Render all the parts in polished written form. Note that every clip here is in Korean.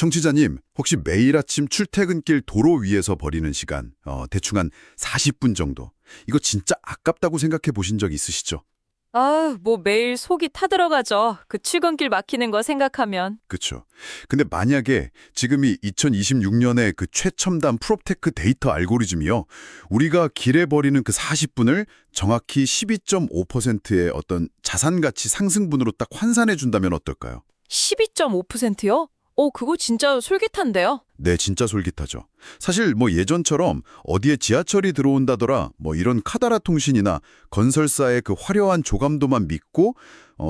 청취자님, 혹시 매일 아침 출퇴근길 도로 위에서 버리는 시간, 대충 한 40분 정도. 이거 진짜 아깝다고 생각해 보신 적 있으시죠? 아, 뭐 매일 속이 타들어가죠. 그 출근길 막히는 거 생각하면. 그쵸. 근데 만약에 지금이 2026년에 그 최첨단 프롭테크 데이터 알고리즘이요. 우리가 길에 버리는 그 40분을 정확히 12.5%의 어떤 자산 가치 상승분으로 딱 환산해 준다면 어떨까요? 12.5%요? 그거 진짜 솔깃한데요? 네, 진짜 솔깃하죠. 사실 뭐 예전처럼 어디에 지하철이 들어온다더라 뭐 이런 카다라 통신이나 건설사의 그 화려한 조감도만 믿고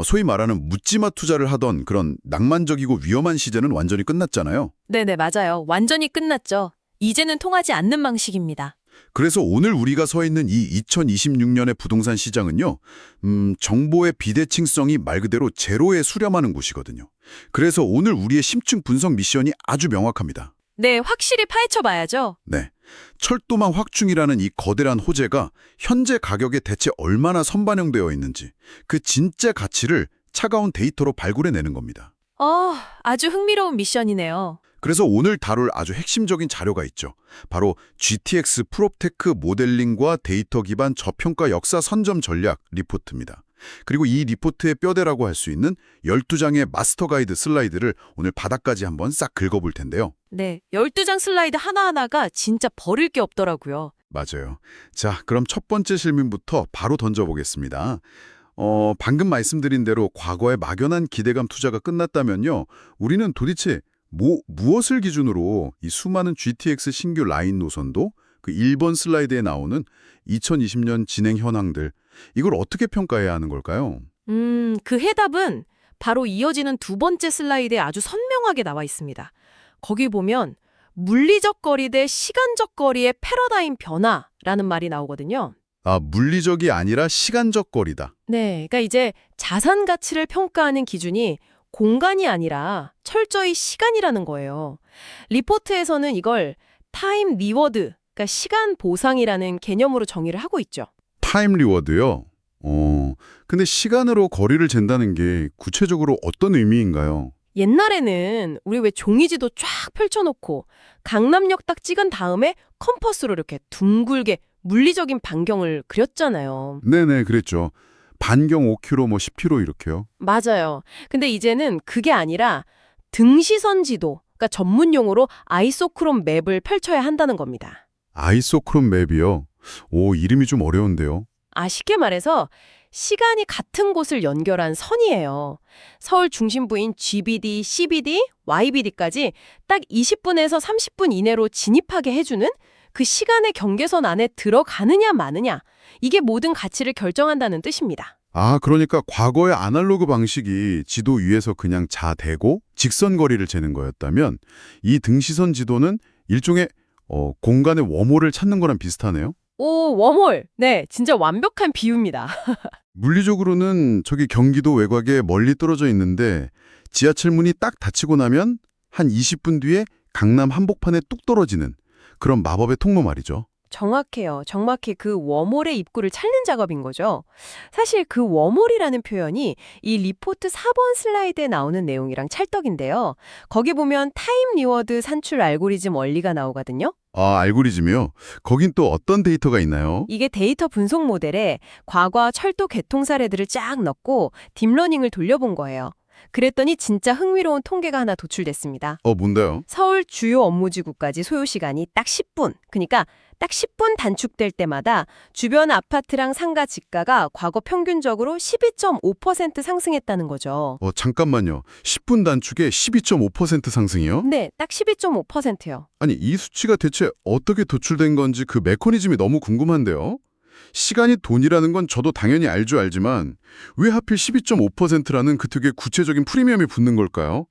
소위 말하는 묻지마 투자를 하던 그런 낭만적이고 위험한 시대는 완전히 끝났잖아요. 네네, 맞아요. 완전히 끝났죠. 이제는 통하지 않는 방식입니다. 그래서 오늘 우리가 서 있는 이 2026년의 부동산 시장은요, 정보의 비대칭성이 말 그대로 제로에 수렴하는 곳이거든요. 그래서 오늘 우리의 심층 분석 미션이 아주 명확합니다. 네, 확실히 파헤쳐 봐야죠. 네. 철도망 확충이라는 이 거대한 호재가 현재 가격에 대체 얼마나 선반영되어 있는지 그 진짜 가치를 차가운 데이터로 발굴해내는 겁니다. 아주 흥미로운 미션이네요. 그래서 오늘 다룰 아주 핵심적인 자료가 있죠. 바로 GTX 프롭테크 모델링과 데이터 기반 저평가 역사 선점 전략 리포트입니다. 그리고 이 리포트의 뼈대라고 할 수 있는 12장의 마스터 가이드 슬라이드를 오늘 바닥까지 한번 싹 긁어볼 텐데요. 네, 12장 슬라이드 하나하나가 진짜 버릴 게 없더라고요. 맞아요. 자, 그럼 첫 번째 질문부터 바로 던져보겠습니다. 방금 말씀드린 대로 과거의 막연한 기대감 투자가 끝났다면요. 우리는 도대체 무엇을 기준으로 이 수많은 GTX 신규 라인 노선도 그 1번 슬라이드에 나오는 2020년 진행 현황들, 이걸 어떻게 평가해야 하는 걸까요? 그 해답은 바로 이어지는 두 번째 슬라이드에 아주 선명하게 나와 있습니다. 거기 보면 물리적 거리 대 시간적 거리의 패러다임 변화라는 말이 나오거든요. 아, 물리적이 아니라 시간적 거리다. 네, 그러니까 이제 자산 가치를 평가하는 기준이 공간이 아니라 철저히 시간이라는 거예요. 리포트에서는 이걸 타임 리워드, 그러니까 시간 보상이라는 개념으로 정의를 하고 있죠. 타임 리워드요? 근데 시간으로 거리를 잰다는 게 구체적으로 어떤 의미인가요? 옛날에는 우리 왜 종이지도 쫙 펼쳐놓고 강남역 딱 찍은 다음에 컴퍼스로 이렇게 둥글게 물리적인 반경을 그렸잖아요. 네네, 그랬죠. 반경 5km, 뭐 10km 이렇게요. 맞아요. 근데 이제는 그게 아니라 등시선 지도, 그러니까 전문 용어로 아이소크롬 맵을 펼쳐야 한다는 겁니다. 아이소크롬 맵이요? 오, 이름이 좀 어려운데요. 쉽게 말해서 시간이 같은 곳을 연결한 선이에요. 서울 중심부인 GBD, CBD, YBD까지 딱 20분에서 30분 이내로 진입하게 해주는 그 시간의 경계선 안에 들어가느냐 마느냐, 이게 모든 가치를 결정한다는 뜻입니다. 아, 그러니까 과거의 아날로그 방식이 지도 위에서 그냥 자대고 직선 거리를 재는 거였다면 이 등시선 지도는 일종의 공간의 웜홀을 찾는 거랑 비슷하네요. 오, 웜홀. 네, 진짜 완벽한 비유입니다. 물리적으로는 저기 경기도 외곽에 멀리 떨어져 있는데 지하철 문이 딱 닫히고 나면 한 20분 뒤에 강남 한복판에 뚝 떨어지는 그런 마법의 통로 말이죠. 정확해요. 정확히 그 웜홀의 입구를 찾는 작업인 거죠. 사실 그 웜홀이라는 표현이 이 리포트 4번 슬라이드에 나오는 내용이랑 찰떡인데요. 거기 보면 타임 리워드 산출 알고리즘 원리가 나오거든요. 아, 알고리즘이요? 거긴 또 어떤 데이터가 있나요? 이게 데이터 분석 모델에 과거 철도 개통 사례들을 쫙 넣고 딥러닝을 돌려본 거예요. 그랬더니 진짜 흥미로운 통계가 하나 도출됐습니다. 뭔데요? 서울 주요 업무지구까지 소요 시간이 딱 10분, 그러니까 딱 10분 단축될 때마다 주변 아파트랑 상가 지가가 과거 평균적으로 12.5% 상승했다는 거죠. 잠깐만요. 10분 단축에 12.5% 상승이요? 네, 딱 12.5%요. 아니, 이 수치가 대체 어떻게 도출된 건지 그 메커니즘이 너무 궁금한데요. 시간이 돈이라는 건 저도 당연히 알지만 왜 하필 12.5%라는 그 되게 구체적인 프리미엄이 붙는 걸까요?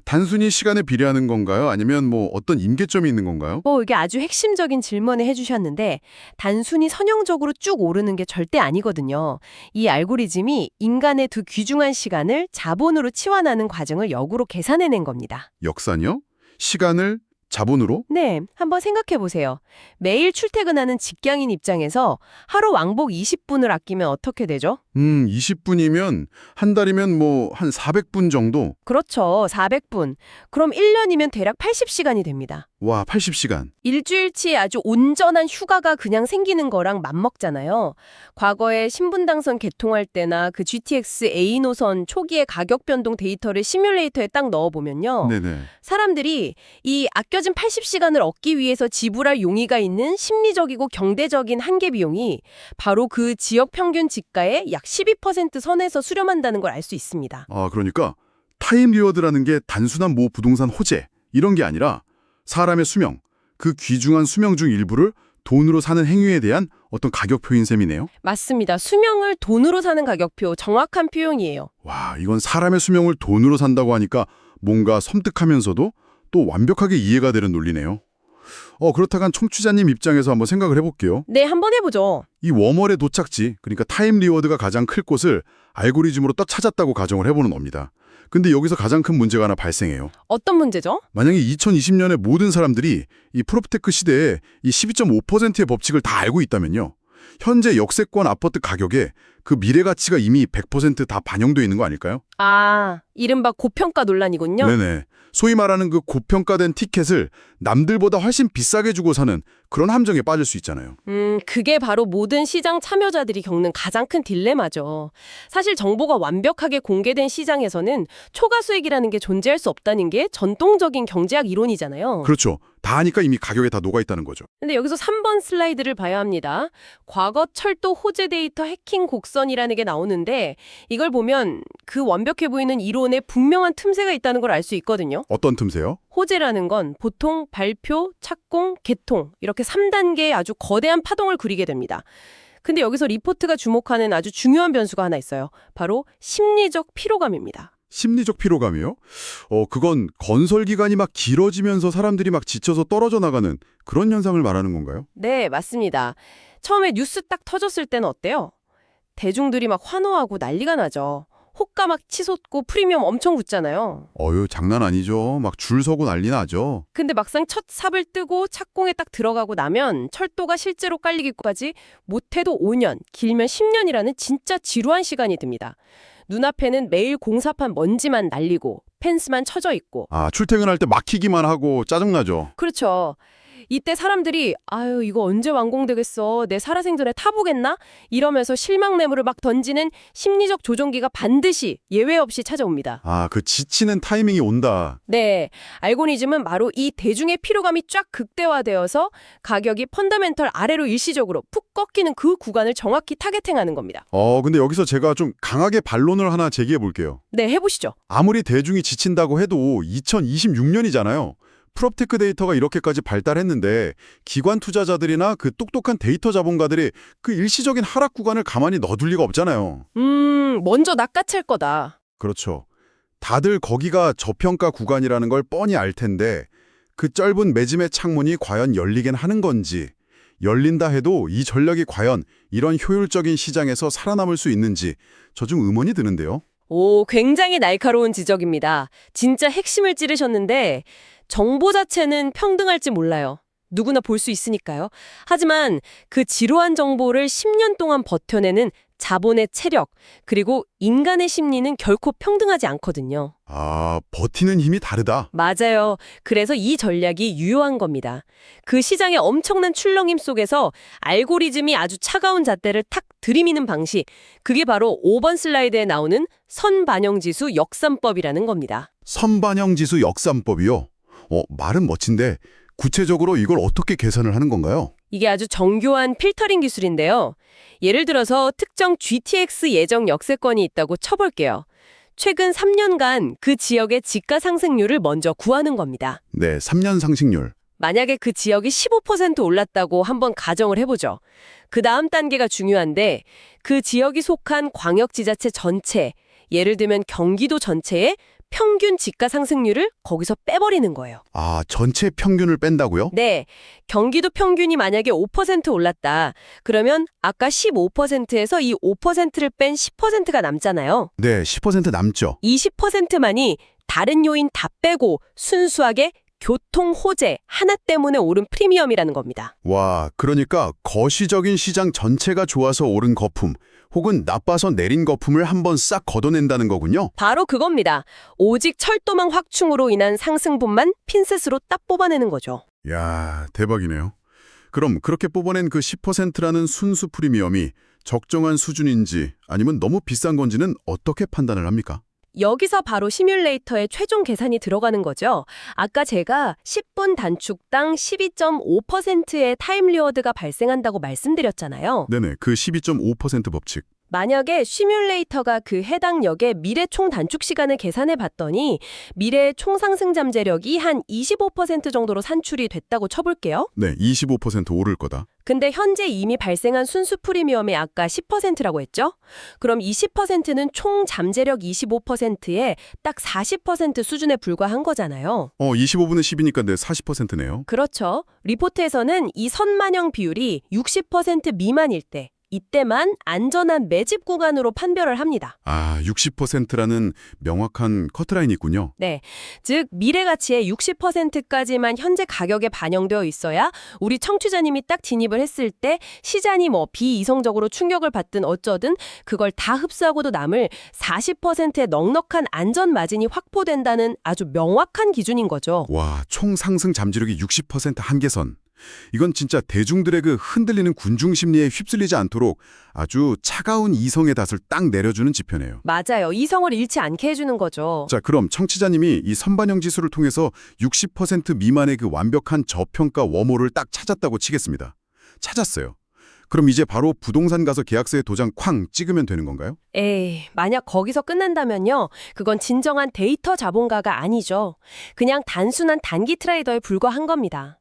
단순히 시간에 비례하는 건가요? 아니면 뭐 어떤 임계점이 있는 건가요? 이게 아주 핵심적인 질문을 해주셨는데 단순히 선형적으로 쭉 오르는 게 절대 아니거든요. 이 알고리즘이 인간의 두 귀중한 시간을 자본으로 치환하는 과정을 역으로 계산해낸 겁니다. 역산이요? 시간을 자본으로? 네, 한번 생각해 보세요. 매일 출퇴근하는 직장인 입장에서 하루 왕복 20분을 아끼면 어떻게 되죠? 20분이면 한 달이면 뭐 한 400분 정도? 그렇죠. 400분. 그럼 1년이면 대략 80시간이 됩니다. 와, 80시간. 일주일치에 아주 온전한 휴가가 그냥 생기는 거랑 맞먹잖아요. 과거에 신분당선 개통할 때나 그 GTX A 노선 초기의 가격 변동 데이터를 시뮬레이터에 딱 넣어보면요. 네네. 사람들이 이 아껴진 80시간을 얻기 위해서 지불할 용의가 있는 심리적이고 경제적인 한계 비용이 바로 그 지역 평균 지가의 약 12% 선에서 수렴한다는 걸 알 수 있습니다. 아, 그러니까 타임 리워드라는 게 단순한 모 부동산 호재 이런 게 아니라 사람의 수명, 그 귀중한 수명 중 일부를 돈으로 사는 행위에 대한 어떤 가격표인 셈이네요. 맞습니다. 수명을 돈으로 사는 가격표, 정확한 표현이에요. 와, 이건 사람의 수명을 돈으로 산다고 하니까 뭔가 섬뜩하면서도 또 완벽하게 이해가 되는 논리네요. 그렇다간 청취자님 입장에서 한번 생각을 해볼게요. 네, 한번 해보죠. 이 웜월의 도착지, 그러니까 타임 리워드가 가장 클 곳을 알고리즘으로 딱 찾았다고 가정을 해보는 겁니다. 근데 여기서 가장 큰 문제가 하나 발생해요. 어떤 문제죠? 만약에 2020년에 모든 사람들이 이 프롭테크 시대에 이 12.5%의 법칙을 다 알고 있다면요. 현재 역세권 아파트 가격에 그 미래 가치가 이미 100% 다 반영되어 있는 거 아닐까요? 아, 이른바 고평가 논란이군요. 네네. 소위 말하는 그 고평가된 티켓을 남들보다 훨씬 비싸게 주고 사는 그런 함정에 빠질 수 있잖아요. 그게 바로 모든 시장 참여자들이 겪는 가장 큰 딜레마죠. 사실 정보가 완벽하게 공개된 시장에서는 초과 수익이라는 게 존재할 수 없다는 게 전통적인 경제학 이론이잖아요. 그렇죠. 다 아니까 이미 가격에 다 녹아있다는 거죠. 근데 여기서 3번 슬라이드를 봐야 합니다. 과거 철도 호재 데이터 해킹 곡선이라는 게 나오는데 이걸 보면 그 완벽해 보이는 이론에 분명한 틈새가 있다는 걸 알 수 있거든요. 어떤 틈새요? 호재라는 건 보통 발표, 착공, 개통 이렇게 3단계의 아주 거대한 파동을 그리게 됩니다. 근데 여기서 리포트가 주목하는 아주 중요한 변수가 하나 있어요. 바로 심리적 피로감입니다. 심리적 피로감이요? 그건 건설 기간이 막 길어지면서 사람들이 막 지쳐서 떨어져 나가는 그런 현상을 말하는 건가요? 네, 맞습니다. 처음에 뉴스 딱 터졌을 때는 어때요? 대중들이 막 환호하고 난리가 나죠. 호가 막 치솟고 프리미엄 엄청 붙잖아요. 장난 아니죠. 막 줄 서고 난리 나죠. 근데 막상 첫 삽을 뜨고 착공에 딱 들어가고 나면 철도가 실제로 깔리기까지 못해도 5년, 길면 10년이라는 진짜 지루한 시간이 듭니다. 눈앞에는 매일 공사판 먼지만 날리고 펜스만 쳐져 있고. 출퇴근할 때 막히기만 하고 짜증나죠. 그렇죠. 이때 사람들이 아유 이거 언제 완공되겠어 내 살아생전에 타보겠나 이러면서 실망 매물을 막 던지는 심리적 조종기가 반드시 예외 없이 찾아옵니다. 그 지치는 타이밍이 온다. 네, 알고리즘은 바로 이 대중의 피로감이 쫙 극대화되어서 가격이 펀더멘털 아래로 일시적으로 푹 꺾이는 그 구간을 정확히 타겟팅하는 겁니다. 근데 여기서 제가 좀 강하게 반론을 하나 제기해 볼게요. 네, 해보시죠. 아무리 대중이 지친다고 해도 2026년이잖아요. 프롭테크 데이터가 이렇게까지 발달했는데 기관 투자자들이나 그 똑똑한 데이터 자본가들이 그 일시적인 하락 구간을 가만히 넣어둘 리가 없잖아요. 먼저 낚아챌 거다. 그렇죠. 다들 거기가 저평가 구간이라는 걸 뻔히 알 텐데 그 짧은 매짐의 창문이 과연 열리긴 하는 건지, 열린다 해도 이 전략이 과연 이런 효율적인 시장에서 살아남을 수 있는지 저 좀 의문이 드는데요. 오, 굉장히 날카로운 지적입니다. 진짜 핵심을 찌르셨는데 정보 자체는 평등할지 몰라요. 누구나 볼 수 있으니까요. 하지만 그 지루한 정보를 10년 동안 버텨내는 자본의 체력, 그리고 인간의 심리는 결코 평등하지 않거든요. 버티는 힘이 다르다. 맞아요. 그래서 이 전략이 유효한 겁니다. 그 시장의 엄청난 출렁임 속에서 알고리즘이 아주 차가운 잣대를 탁 들이미는 방식, 그게 바로 5번 슬라이드에 나오는 선반영지수 역산법이라는 겁니다. 선반영지수 역산법이요? 말은 멋진데 구체적으로 이걸 어떻게 계산을 하는 건가요? 이게 아주 정교한 필터링 기술인데요. 예를 들어서 특정 GTX 예정 역세권이 있다고 쳐볼게요. 최근 3년간 그 지역의 지가 상승률을 먼저 구하는 겁니다. 네, 3년 상승률. 만약에 그 지역이 15% 올랐다고 한번 가정을 해보죠. 그 다음 단계가 중요한데 그 지역이 속한 광역지자체 전체, 예를 들면 경기도 전체의 평균 지가 상승률을 거기서 빼버리는 거예요. 전체 평균을 뺀다고요? 네, 경기도 평균이 만약에 5% 올랐다. 그러면 아까 15%에서 이 5%를 뺀 10%가 남잖아요. 네, 10% 남죠. 이 10%만이 다른 요인 다 빼고 순수하게 교통 호재 하나 때문에 오른 프리미엄이라는 겁니다. 와, 그러니까 거시적인 시장 전체가 좋아서 오른 거품, 혹은 나빠서 내린 거품을 한번 싹 걷어낸다는 거군요. 바로 그겁니다. 오직 철도망 확충으로 인한 상승분만 핀셋으로 딱 뽑아내는 거죠. 야, 대박이네요. 그럼 그렇게 뽑아낸 그 10%라는 순수 프리미엄이 적정한 수준인지 아니면 너무 비싼 건지는 어떻게 판단을 합니까? 여기서 바로 시뮬레이터에 최종 계산이 들어가는 거죠. 아까 제가 10분 단축당 12.5%의 타임 리워드가 발생한다고 말씀드렸잖아요. 네네, 그 12.5% 법칙. 만약에 시뮬레이터가 그 해당 역의 미래 총 단축 시간을 계산해 봤더니 미래 총 상승 잠재력이 한 25% 정도로 산출이 됐다고 쳐볼게요. 네, 25% 오를 거다. 근데 현재 이미 발생한 순수 프리미엄이 아까 10%라고 했죠? 그럼 이 10%는 총 잠재력 25%에 딱 40% 수준에 불과한 거잖아요. 25분의 10이니까 네, 40%네요. 그렇죠. 리포트에서는 이 선반영 비율이 60% 미만일 때 이때만 안전한 매집 구간으로 판별을 합니다. 아, 60%라는 명확한 커트라인이 있군요. 네, 즉 미래 가치의 60%까지만 현재 가격에 반영되어 있어야 우리 청취자님이 딱 진입을 했을 때 시장이 비이성적으로 충격을 받든 어쩌든 그걸 다 흡수하고도 남을 40%의 넉넉한 안전 마진이 확보된다는 아주 명확한 기준인 거죠. 와, 총 상승 잠재력이 60% 한계선. 이건 진짜 대중들의 그 흔들리는 군중 심리에 휩쓸리지 않도록 아주 차가운 이성의 닷을 딱 내려주는 지표네요. 맞아요. 이성을 잃지 않게 해주는 거죠. 자, 그럼 청취자님이 이 선반영 지수를 통해서 60% 미만의 그 완벽한 저평가 웜홀을 딱 찾았다고 치겠습니다. 찾았어요. 그럼 이제 바로 부동산 가서 계약서에 도장 쾅 찍으면 되는 건가요? 에이, 만약 거기서 끝난다면요. 그건 진정한 데이터 자본가가 아니죠. 그냥 단순한 단기 트레이더에 불과한 겁니다.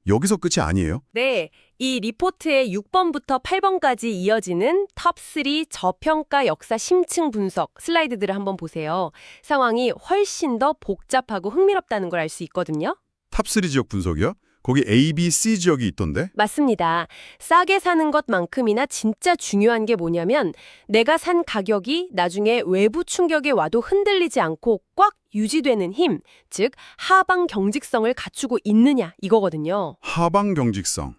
여기서 끝이 아니에요? 네, 이 리포트의 6번부터 8번까지 이어지는 톱3 저평가 역사 심층 분석 슬라이드들을 한번 보세요. 상황이 훨씬 더 복잡하고 흥미롭다는 걸 알 수 있거든요. 탑3 지역 분석이요? 거기 A, B, C 지역이 있던데? 맞습니다. 싸게 사는 것만큼이나 진짜 중요한 게 뭐냐면 내가 산 가격이 나중에 외부 충격에 와도 흔들리지 않고 꽉 유지되는 힘, 즉 하방 경직성을 갖추고 있느냐 이거거든요. 하방 경직성.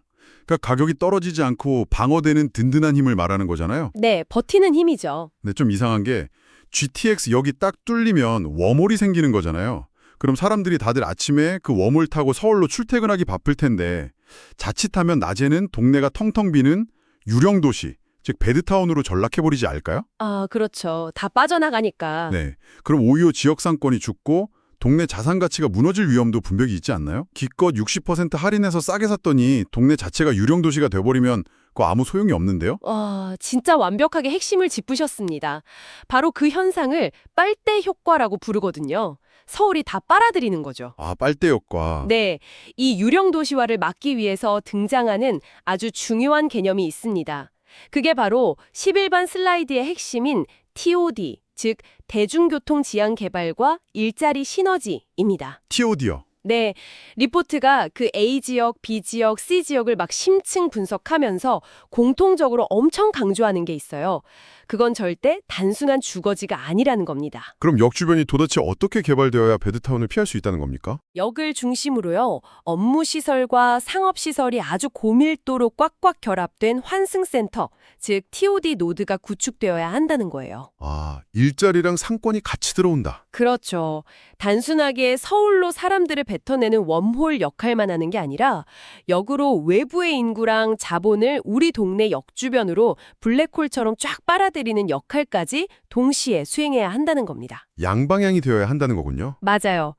그러니까 가격이 떨어지지 않고 방어되는 든든한 힘을 말하는 거잖아요. 네, 버티는 힘이죠. 근데 좀 이상한 게 GTX 여기 딱 뚫리면 웜홀이 생기는 거잖아요. 그럼 사람들이 다들 아침에 그 웜홀 타고 서울로 출퇴근하기 바쁠 텐데 자칫하면 낮에는 동네가 텅텅 비는 유령 도시, 즉 배드타운으로 전락해버리지 않을까요? 아, 그렇죠. 다 빠져나가니까. 네. 그럼 오히려 지역 상권이 죽고 동네 자산 가치가 무너질 위험도 분명히 있지 않나요? 기껏 60% 할인해서 싸게 샀더니 동네 자체가 유령 도시가 돼버리면 그거 아무 소용이 없는데요? 와, 진짜 완벽하게 핵심을 짚으셨습니다. 바로 그 현상을 빨대 효과라고 부르거든요. 서울이 다 빨아들이는 거죠. 아, 빨대 효과. 네, 이 유령 도시화를 막기 위해서 등장하는 아주 중요한 개념이 있습니다. 그게 바로 11번 슬라이드의 핵심인 TOD, 즉 대중교통 지향 개발과 일자리 시너지입니다. TOD요. 네, 리포트가 그 A 지역, B 지역, C 지역을 막 심층 분석하면서 공통적으로 엄청 강조하는 게 있어요. 그건 절대 단순한 주거지가 아니라는 겁니다. 그럼 역 주변이 도대체 어떻게 개발되어야 배드타운을 피할 수 있다는 겁니까? 역을 중심으로요, 업무시설과 상업시설이 아주 고밀도로 꽉꽉 결합된 환승센터, 즉 TOD 노드가 구축되어야 한다는 거예요. 아, 일자리랑 상권이 같이 들어온다. 그렇죠. 단순하게 서울로 사람들을 뱉어내는 웜홀 역할만 하는 게 아니라 역으로 외부의 인구랑 자본을 우리 동네 역 주변으로 블랙홀처럼 쫙 빨아들이는 역할까지 동시에 수행해야 한다는 겁니다. 양방향이 되어야 한다는 거군요. 맞아요.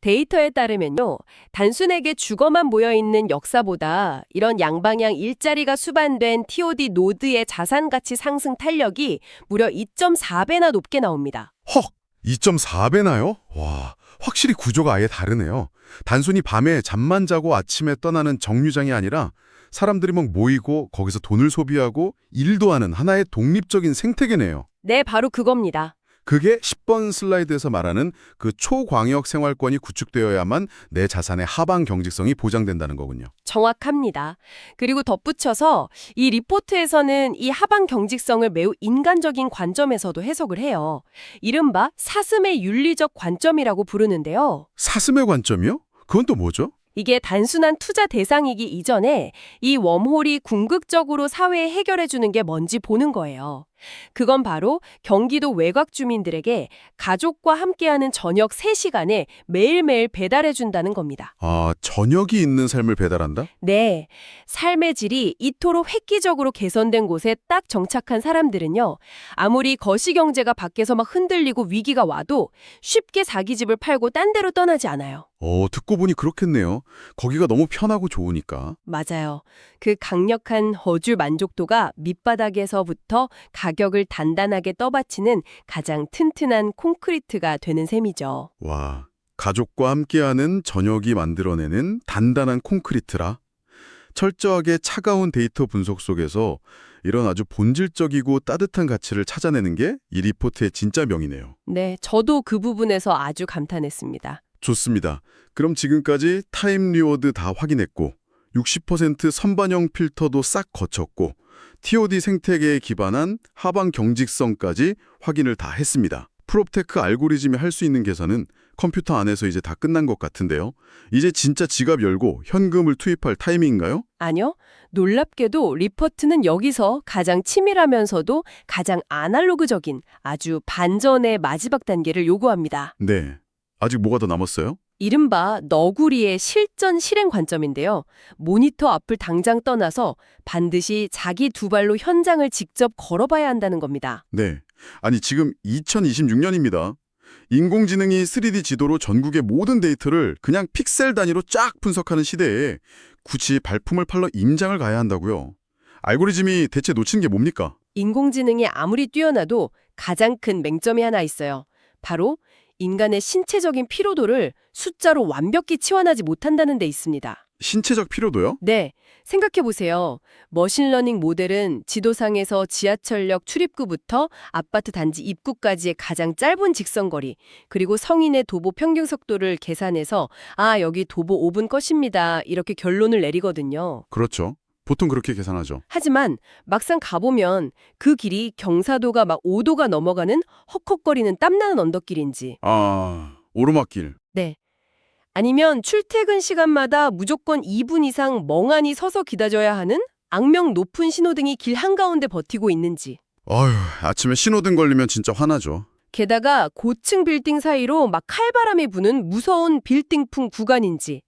데이터에 따르면요, 단순하게 주거만 모여있는 역사보다 이런 양방향 일자리가 수반된 TOD 노드의 자산가치 상승 탄력이 무려 2.4배나 높게 나옵니다. 헉! 2.4배나요? 와, 확실히 구조가 아예 다르네요. 단순히 밤에 잠만 자고 아침에 떠나는 정류장이 아니라 사람들이 막 모이고 거기서 돈을 소비하고 일도 하는 하나의 독립적인 생태계네요. 네, 바로 그겁니다. 그게 10번 슬라이드에서 말하는 그 초광역 생활권이 구축되어야만 내 자산의 하방 경직성이 보장된다는 거군요. 정확합니다. 그리고 덧붙여서 이 리포트에서는 이 하방 경직성을 매우 인간적인 관점에서도 해석을 해요. 이른바 사슴의 윤리적 관점이라고 부르는데요. 사슴의 관점이요? 그건 또 뭐죠? 이게 단순한 투자 대상이기 이전에 이 웜홀이 궁극적으로 사회에 해결해주는 게 뭔지 보는 거예요. 그건 바로 경기도 외곽 주민들에게 가족과 함께하는 저녁 3시간에 매일매일 배달해준다는 겁니다. 아, 저녁이 있는 삶을 배달한다? 네, 삶의 질이 이토록 획기적으로 개선된 곳에 딱 정착한 사람들은요, 아무리 거시경제가 밖에서 막 흔들리고 위기가 와도 쉽게 자기 집을 팔고 딴 데로 떠나지 않아요. 듣고 보니 그렇겠네요. 거기가 너무 편하고 좋으니까. 맞아요. 그 강력한 거주 만족도가 밑바닥에서부터 가격을 단단하게 떠받치는 가장 튼튼한 콘크리트가 되는 셈이죠. 와, 가족과 함께하는 저녁이 만들어내는 단단한 콘크리트라. 철저하게 차가운 데이터 분석 속에서 이런 아주 본질적이고 따뜻한 가치를 찾아내는 게 이 리포트의 진짜 명이네요. 네, 저도 그 부분에서 아주 감탄했습니다. 좋습니다. 그럼 지금까지 타임 리워드 다 확인했고 60% 선반영 필터도 싹 거쳤고 TOD 생태계에 기반한 하방 경직성까지 확인을 다 했습니다. 프롭테크 알고리즘이 할 수 있는 계산은 컴퓨터 안에서 이제 다 끝난 것 같은데요. 이제 진짜 지갑 열고 현금을 투입할 타이밍인가요? 아니요. 놀랍게도 리포트는 여기서 가장 치밀하면서도 가장 아날로그적인 아주 반전의 마지막 단계를 요구합니다. 네. 아직 뭐가 더 남았어요? 이른바 너구리의 실전 실행 관점인데요. 모니터 앞을 당장 떠나서 반드시 자기 두 발로 현장을 직접 걸어봐야 한다는 겁니다. 네. 아니 지금 2026년입니다. 인공지능이 3D 지도로 전국의 모든 데이터를 그냥 픽셀 단위로 쫙 분석하는 시대에 굳이 발품을 팔러 임장을 가야 한다고요. 알고리즘이 대체 놓친 게 뭡니까? 인공지능이 아무리 뛰어나도 가장 큰 맹점이 하나 있어요. 바로 인간의 신체적인 피로도를 숫자로 완벽히 치환하지 못한다는 데 있습니다. 신체적 피로도요? 네, 생각해보세요. 머신러닝 모델은 지도상에서 지하철역 출입구부터 아파트 단지 입구까지의 가장 짧은 직선거리, 그리고 성인의 도보 평균 속도를 계산해서 여기 도보 5분 것입니다. 이렇게 결론을 내리거든요. 그렇죠. 보통 그렇게 계산하죠. 하지만 막상 가보면 그 길이 경사도가 막 5도가 넘어가는 헉헉거리는 땀나는 언덕길인지, 오르막길. 네. 아니면 출퇴근 시간마다 무조건 2분 이상 멍하니 서서 기다려야 하는 악명 높은 신호등이 길 한가운데 버티고 있는지. 어휴, 아침에 신호등 걸리면 진짜 화나죠. 게다가 고층 빌딩 사이로 막 칼바람이 부는 무서운 빌딩풍 구간인지.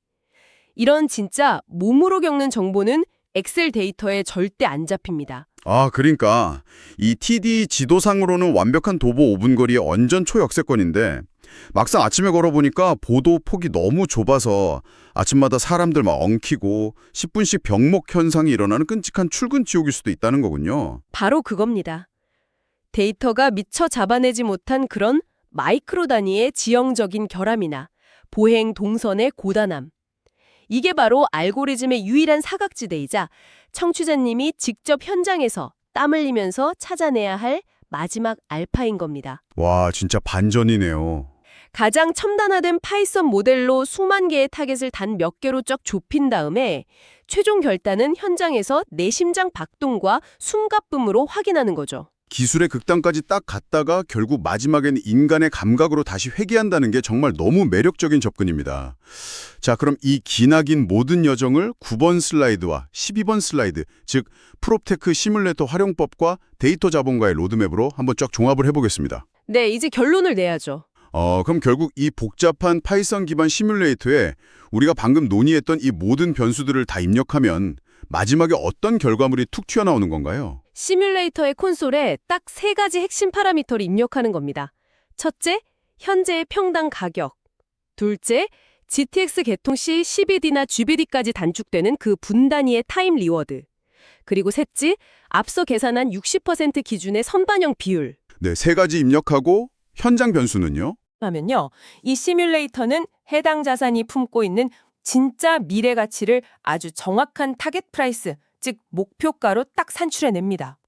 이런 진짜 몸으로 겪는 정보는 엑셀 데이터에 절대 안 잡힙니다. 그러니까 이 TD 지도상으로는 완벽한 도보 5분 거리의 완전 초역세권인데 막상 아침에 걸어보니까 보도 폭이 너무 좁아서 아침마다 사람들 막 엉키고 10분씩 병목 현상이 일어나는 끔찍한 출근 지옥일 수도 있다는 거군요. 바로 그겁니다. 데이터가 미처 잡아내지 못한 그런 마이크로 단위의 지형적인 결함이나 보행 동선의 고단함. 이게 바로 알고리즘의 유일한 사각지대이자 청취자님이 직접 현장에서 땀 흘리면서 찾아내야 할 마지막 알파인 겁니다. 와, 진짜 반전이네요. 가장 첨단화된 파이썬 모델로 수만 개의 타겟을 단 몇 개로 쫙 좁힌 다음에 최종 결단은 현장에서 내 심장 박동과 숨가쁨으로 확인하는 거죠. 기술의 극단까지 딱 갔다가 결국 마지막엔 인간의 감각으로 다시 회귀한다는 게 정말 너무 매력적인 접근입니다. 자, 그럼 이 기나긴 모든 여정을 9번 슬라이드와 12번 슬라이드, 즉 프롭테크 시뮬레이터 활용법과 데이터 자본과의 로드맵으로 한번 쫙 종합을 해보겠습니다. 네, 이제 결론을 내야죠. 그럼 결국 이 복잡한 파이썬 기반 시뮬레이터에 우리가 방금 논의했던 이 모든 변수들을 다 입력하면 마지막에 어떤 결과물이 툭 튀어나오는 건가요? 시뮬레이터의 콘솔에 딱 3가지 핵심 파라미터를 입력하는 겁니다. 첫째, 현재의 평당 가격. 둘째, GTX 개통 시 CBD나 GBD까지 단축되는 그 분단위의 타임 리워드. 그리고 셋째, 앞서 계산한 60% 기준의 선반영 비율. 네, 3가지 입력하고 현장 변수는요? 하면요, 이 시뮬레이터는 해당 자산이 품고 있는 진짜 미래 가치를 아주 정확한 타겟 프라이스, 즉 목표가로 딱 산출해냅니다.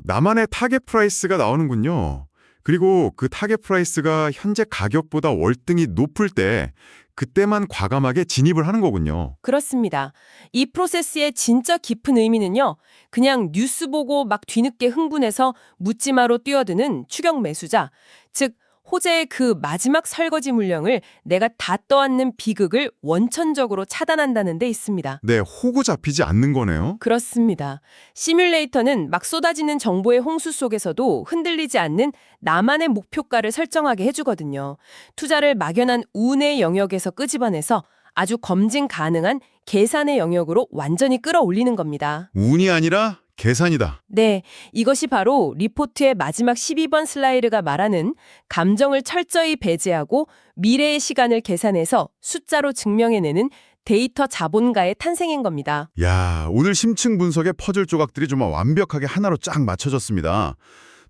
나만의 타겟 프라이스가 나오는군요. 그리고 그 타겟 프라이스가 현재 가격보다 월등히 높을 때 그때만 과감하게 진입을 하는 거군요. 그렇습니다. 이 프로세스의 진짜 깊은 의미는요, 그냥 뉴스 보고 막 뒤늦게 흥분해서 묻지마로 뛰어드는 추격 매수자, 즉 호재의 그 마지막 설거지 물량을 내가 다 떠안는 비극을 원천적으로 차단한다는 데 있습니다. 네, 호구 잡히지 않는 거네요. 그렇습니다. 시뮬레이터는 막 쏟아지는 정보의 홍수 속에서도 흔들리지 않는 나만의 목표가를 설정하게 해주거든요. 투자를 막연한 운의 영역에서 끄집어내서 아주 검증 가능한 계산의 영역으로 완전히 끌어올리는 겁니다. 운이 아니라 계산이다. 네, 이것이 바로 리포트의 마지막 12번 슬라이드가 말하는 감정을 철저히 배제하고 미래의 시간을 계산해서 숫자로 증명해내는 데이터 자본가의 탄생인 겁니다. 야, 오늘 심층 분석의 퍼즐 조각들이 정말 완벽하게 하나로 쫙 맞춰졌습니다.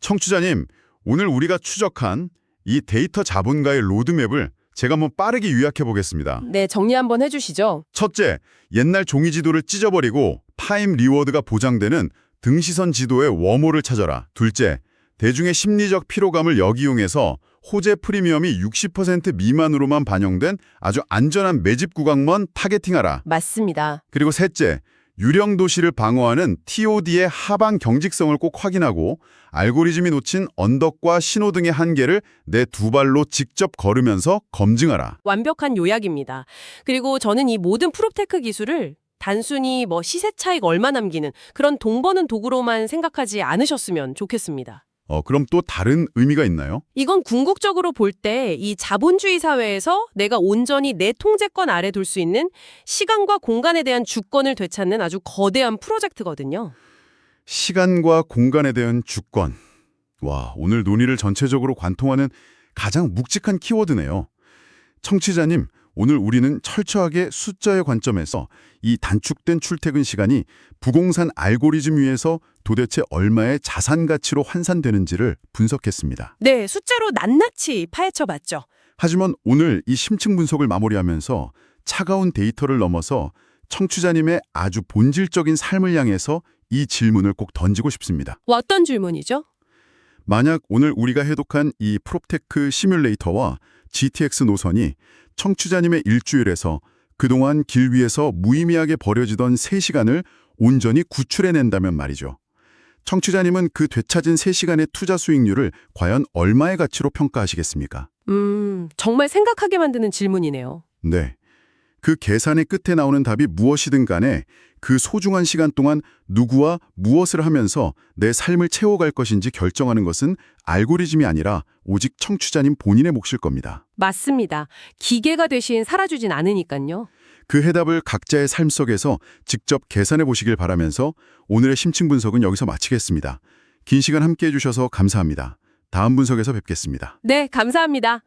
청취자님, 오늘 우리가 추적한 이 데이터 자본가의 로드맵을 제가 한번 빠르게 요약해 보겠습니다. 네, 정리 한번 해주시죠. 첫째, 옛날 종이 지도를 찢어버리고 타임 리워드가 보장되는 등시선 지도의 웜홀을 찾아라. 둘째, 대중의 심리적 피로감을 역이용해서 호재 프리미엄이 60% 미만으로만 반영된 아주 안전한 매집 구간만 타겟팅하라. 맞습니다. 그리고 셋째, 유령 도시를 방어하는 TOD의 하방 경직성을 꼭 확인하고 알고리즘이 놓친 언덕과 신호등의 한계를 내 두 발로 직접 걸으면서 검증하라. 완벽한 요약입니다. 그리고 저는 이 모든 프롭테크 기술을 단순히 시세 차익 얼마 남기는 그런 돈 버는 도구로만 생각하지 않으셨으면 좋겠습니다. 그럼 또 다른 의미가 있나요? 이건 궁극적으로 볼 때 이 자본주의 사회에서 내가 온전히 내 통제권 아래 둘 수 있는 시간과 공간에 대한 주권을 되찾는 아주 거대한 프로젝트거든요. 시간과 공간에 대한 주권. 와, 오늘 논의를 전체적으로 관통하는 가장 묵직한 키워드네요. 청취자님, 오늘 우리는 철저하게 숫자의 관점에서 이 단축된 출퇴근 시간이 부동산 알고리즘 위에서 도대체 얼마의 자산 가치로 환산되는지를 분석했습니다. 네, 숫자로 낱낱이 파헤쳐봤죠. 하지만 오늘 이 심층 분석을 마무리하면서 차가운 데이터를 넘어서 청취자님의 아주 본질적인 삶을 향해서 이 질문을 꼭 던지고 싶습니다. 어떤 질문이죠? 만약 오늘 우리가 해독한 이 프롭테크 시뮬레이터와 GTX 노선이 청취자님의 일주일에서 그동안 길 위에서 무의미하게 버려지던 3시간을 온전히 구출해낸다면 말이죠. 청취자님은 그 되찾은 3시간의 투자 수익률을 과연 얼마의 가치로 평가하시겠습니까? 정말 생각하게 만드는 질문이네요. 네. 그 계산의 끝에 나오는 답이 무엇이든 간에 그 소중한 시간 동안 누구와 무엇을 하면서 내 삶을 채워갈 것인지 결정하는 것은 알고리즘이 아니라 오직 청취자님 본인의 몫일 겁니다. 맞습니다. 기계가 대신 살아주진 않으니까요. 그 해답을 각자의 삶 속에서 직접 계산해 보시길 바라면서 오늘의 심층 분석은 여기서 마치겠습니다. 긴 시간 함께해 주셔서 감사합니다. 다음 분석에서 뵙겠습니다. 네, 감사합니다.